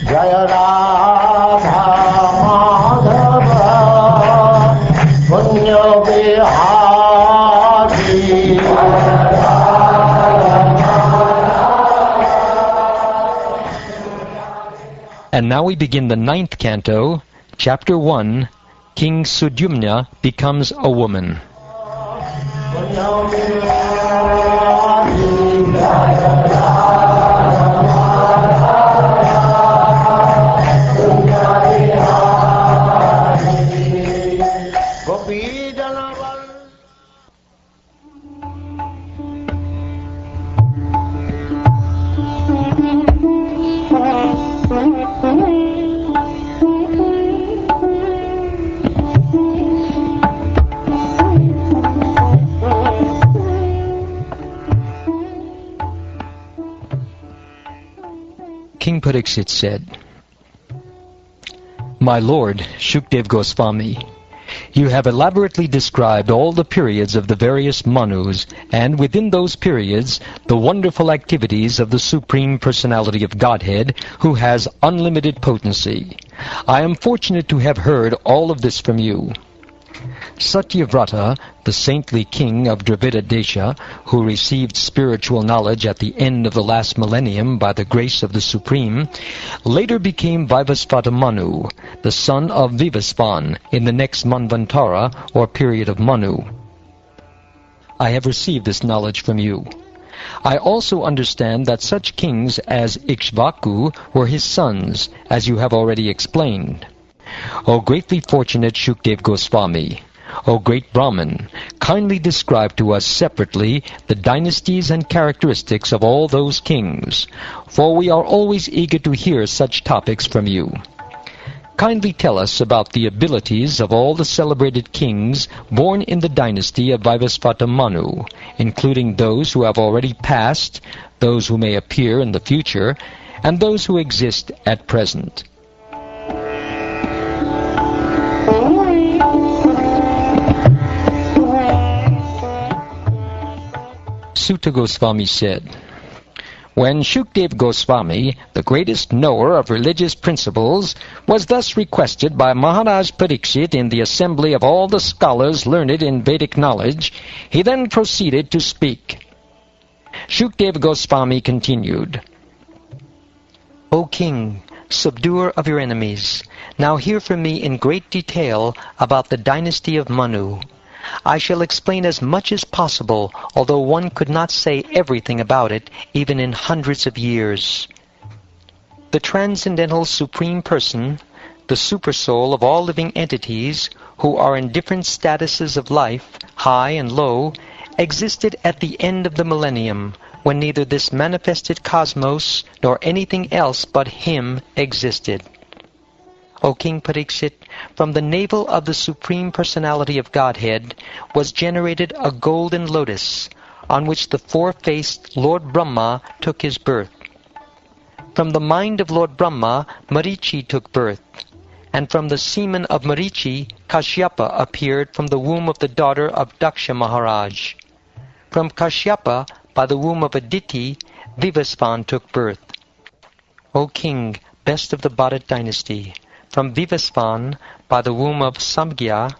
Jaya Radha Madhava Punya Vihari. And now we begin the 9th canto, chapter 1, King Sudyumna becomes a woman. King Pariksit said, "My lord, Shukdev Goswami, you have elaborately described all the periods of the various Manus, and within those periods, the wonderful activities of the Supreme Personality of Godhead, who has unlimited potency. I am fortunate to have heard all of this from you. Satyavrata, the saintly king of Dravida Desha, who received spiritual knowledge at the end of the last millennium by the grace of the Supreme, later became Vivasvata Manu, the son of Vivasvan, in the next Manvantara, or period of Manu. I have received this knowledge from you. I also understand that such kings as Ikshvaku were his sons, as you have already explained. O greatly fortunate Shukdev Goswami, O great Brahman, kindly describe to us separately the dynasties and characteristics of all those kings, for we are always eager to hear such topics from you. Kindly tell us about the abilities of all the celebrated kings born in the dynasty of Vivasvata Manu, including those who have already passed, those who may appear in the future, and those who exist at present." Sutta Goswami said, "When Shukdev Goswami, the greatest knower of religious principles, was thus requested by Maharaj Pariksit in the assembly of all the scholars learned in Vedic knowledge, he then proceeded to speak. Shukdev Goswami continued, O king, subduer of your enemies, now hear from me in great detail about the dynasty of Manu. I shall explain as much as possible, although one could not say everything about it, even in hundreds of years. The transcendental Supreme Person, the Supersoul of all living entities, who are in different statuses of life, high and low, existed at the end of the millennium, when neither this manifested cosmos nor anything else but Him existed. O King Pariksit, from the navel of the Supreme Personality of Godhead was generated a golden lotus, on which the four-faced Lord Brahma took his birth. From the mind of Lord Brahma, Marichi took birth, and from the semen of Marichi, Kashyapa appeared from the womb of the daughter of Daksha Maharaj. From Kashyapa, by the womb of Aditi, Vivasvan took birth. O King, best of the Bharat dynasty, from Vivasvan, by the womb of Samgya,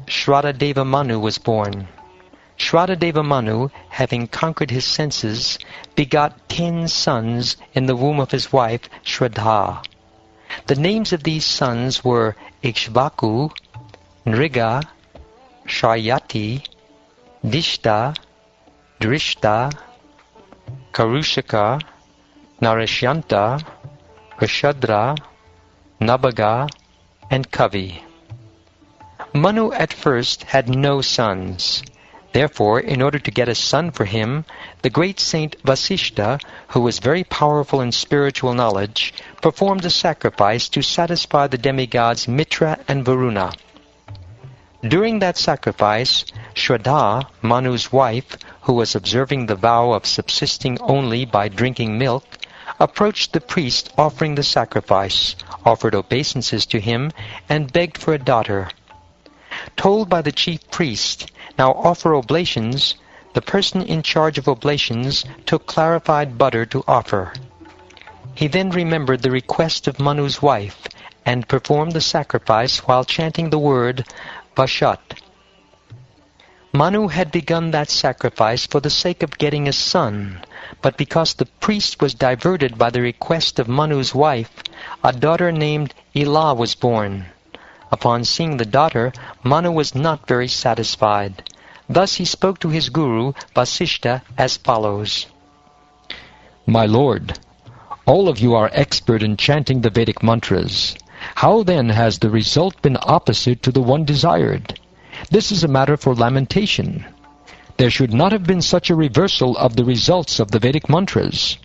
Shradadeva Manu was born. Shradadeva Manu, having conquered his senses, begot 10 sons in the womb of his wife Shraddha. The names of these sons were Ikshvaku, Nriga, Sharyati, Dishta, Drishta, Karushika, Narishyanta, Rishadra, Nabaga, and Kavi. Manu at first had no sons. Therefore, in order to get a son for him, the great saint Vasishta, who was very powerful in spiritual knowledge, performed a sacrifice to satisfy the demigods Mitra and Varuna. During that sacrifice, Shraddha, Manu's wife, who was observing the vow of subsisting only by drinking milk, approached the priest offering the sacrifice, offered obeisances to him, and begged for a daughter. Told by the chief priest, "Now offer oblations," the person in charge of oblations took clarified butter to offer. He then remembered the request of Manu's wife and performed the sacrifice while chanting the word Vashat. Manu had begun that sacrifice for the sake of getting a son, but because the priest was diverted by the request of Manu's wife, a daughter named Ila was born. Upon seeing the daughter, Manu was not very satisfied. Thus he spoke to his guru, Vasishta, as follows. My lord, all of you are expert in chanting the Vedic mantras. How then has the result been opposite to the one desired? This is a matter for lamentation. There should not have been such a reversal of the results of the Vedic mantras.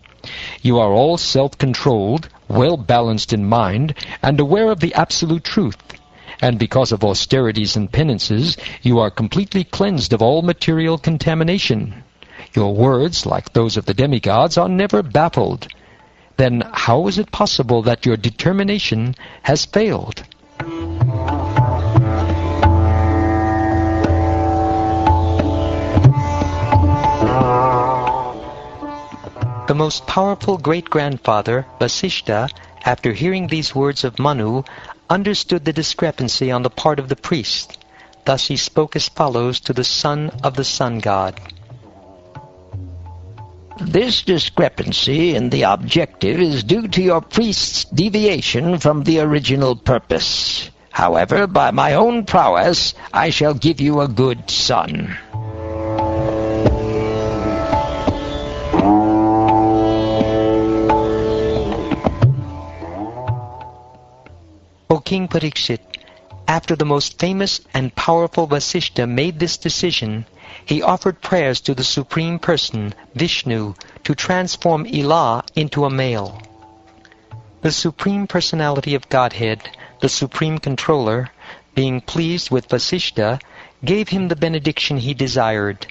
You are all self-controlled, well-balanced in mind, and aware of the absolute truth. And because of austerities and penances, you are completely cleansed of all material contamination. Your words, like those of the demigods, are never baffled. Then how is it possible that your determination has failed? The most powerful great-grandfather, Vasishta, after hearing these words of Manu, understood the discrepancy on the part of the priest. Thus he spoke as follows to the son of the sun god. This discrepancy in the objective is due to your priest's deviation from the original purpose. However, by my own prowess, I shall give you a good son. O King Parikshit, after the most famous and powerful Vasishta made this decision, he offered prayers to the Supreme Person, Vishnu, to transform Ila into a male. The Supreme Personality of Godhead, the Supreme Controller, being pleased with Vasishta, gave him the benediction he desired.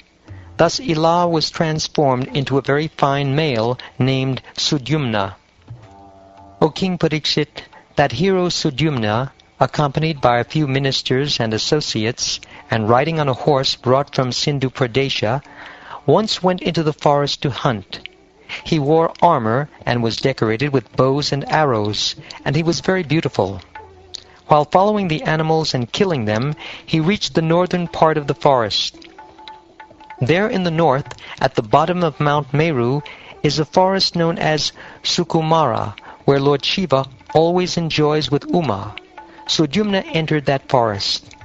Thus Ila was transformed into a very fine male named Sudyumna. O King Parikshit, that hero Sudyumna, accompanied by a few ministers and associates, and riding on a horse brought from Sindhu Pradesha, once went into the forest to hunt. He wore armor and was decorated with bows and arrows, and he was very beautiful. While following the animals and killing them, he reached the northern part of the forest. There in the north, at the bottom of Mount Meru, is a forest known as Sukumara, where Lord Shiva always enjoys with Uma. Sudyumna entered that forest.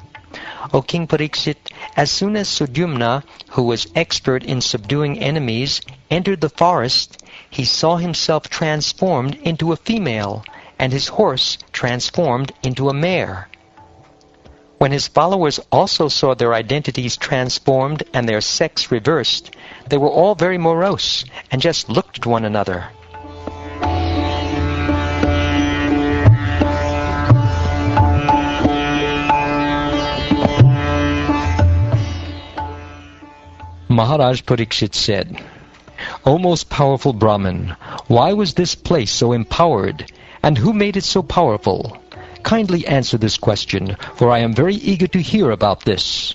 O King Parikshit, as soon as Sudyumna, who was expert in subduing enemies, entered the forest, he saw himself transformed into a female, and his horse transformed into a mare. When his followers also saw their identities transformed and their sex reversed, they were all very morose and just looked at one another. Maharaj Parikshit said, O most powerful Brahmin, why was this place so empowered, and who made it so powerful? Kindly answer this question, for I am very eager to hear about this.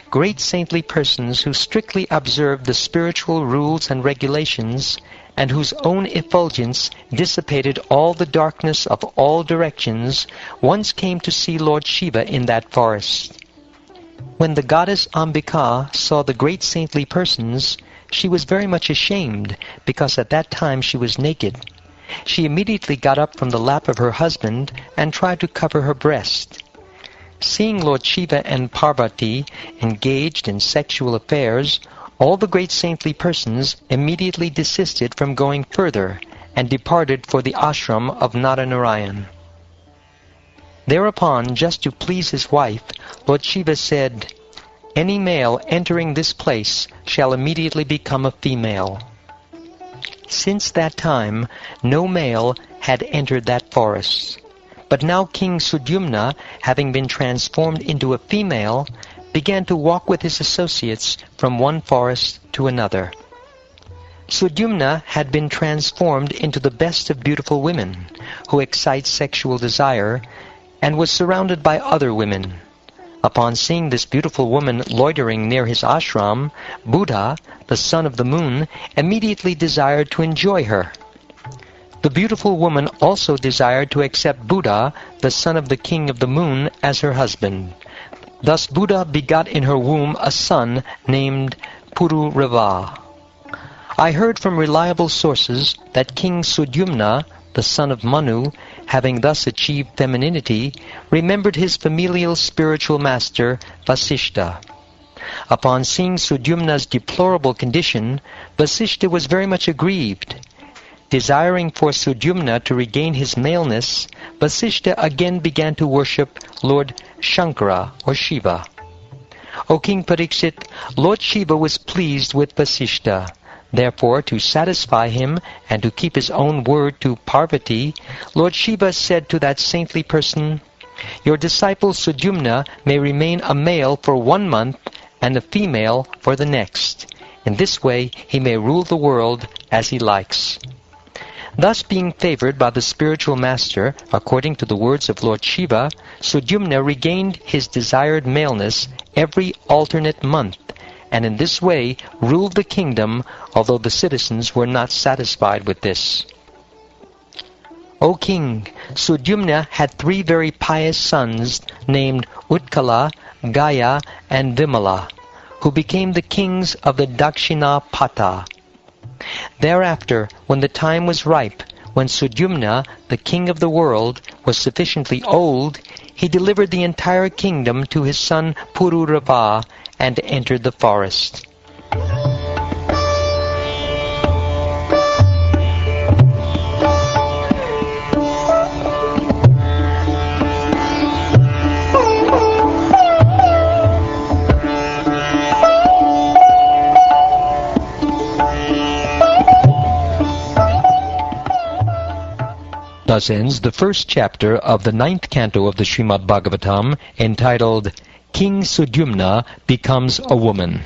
Great saintly persons who strictly observed the spiritual rules and regulations, and whose own effulgence dissipated all the darkness of all directions, once came to see Lord Shiva in that forest. When the goddess Ambika saw the great saintly persons, she was very much ashamed, because at that time she was naked. She immediately got up from the lap of her husband and tried to cover her breast. Seeing Lord Shiva and Parvati engaged in sexual affairs, all the great saintly persons immediately desisted from going further and departed for the ashram of Naranarayan. Thereupon, just to please his wife, Lord Shiva said, Any male entering this place shall immediately become a female. Since that time, no male had entered that forest. But now King Sudyumna, having been transformed into a female, began to walk with his associates from one forest to another. Sudyumna had been transformed into the best of beautiful women, who excite sexual desire, and was surrounded by other women. Upon seeing this beautiful woman loitering near his ashram, Buddha, the son of the moon, immediately desired to enjoy her. The beautiful woman also desired to accept Buddha, the son of the king of the moon, as her husband. Thus Buddha begot in her womb a son named Pururava. I heard from reliable sources that King Sudyumna, the son of Manu, having thus achieved femininity, remembered his familial spiritual master, Vasishta. Upon seeing Sudyumna's deplorable condition, Vasishta was very much aggrieved. Desiring for Sudyumna to regain his maleness, Vasishta again began to worship Lord Shankara, or Shiva. O King Pariksit, Lord Shiva was pleased with Vasishta. Therefore, to satisfy him and to keep his own word to Parvati, Lord Shiva said to that saintly person, "Your disciple Sudyumna may remain a male for 1 month and a female for the next. In this way he may rule the world as he likes." Thus being favored by the spiritual master, according to the words of Lord Shiva, Sudyumna regained his desired maleness every alternate month, and in this way ruled the kingdom, although the citizens were not satisfied with this. O king, Sudyumna had 3 very pious sons named Utkala, Gaya, and Vimala, who became the kings of the Dakshinapata. Thereafter, when the time was ripe, when Sudyumna, the king of the world, was sufficiently old, he delivered the entire kingdom to his son Pururava and entered the forest. Thus ends the first chapter of the 9th canto of the Srimad Bhagavatam, entitled King Sudyumna Becomes a Woman.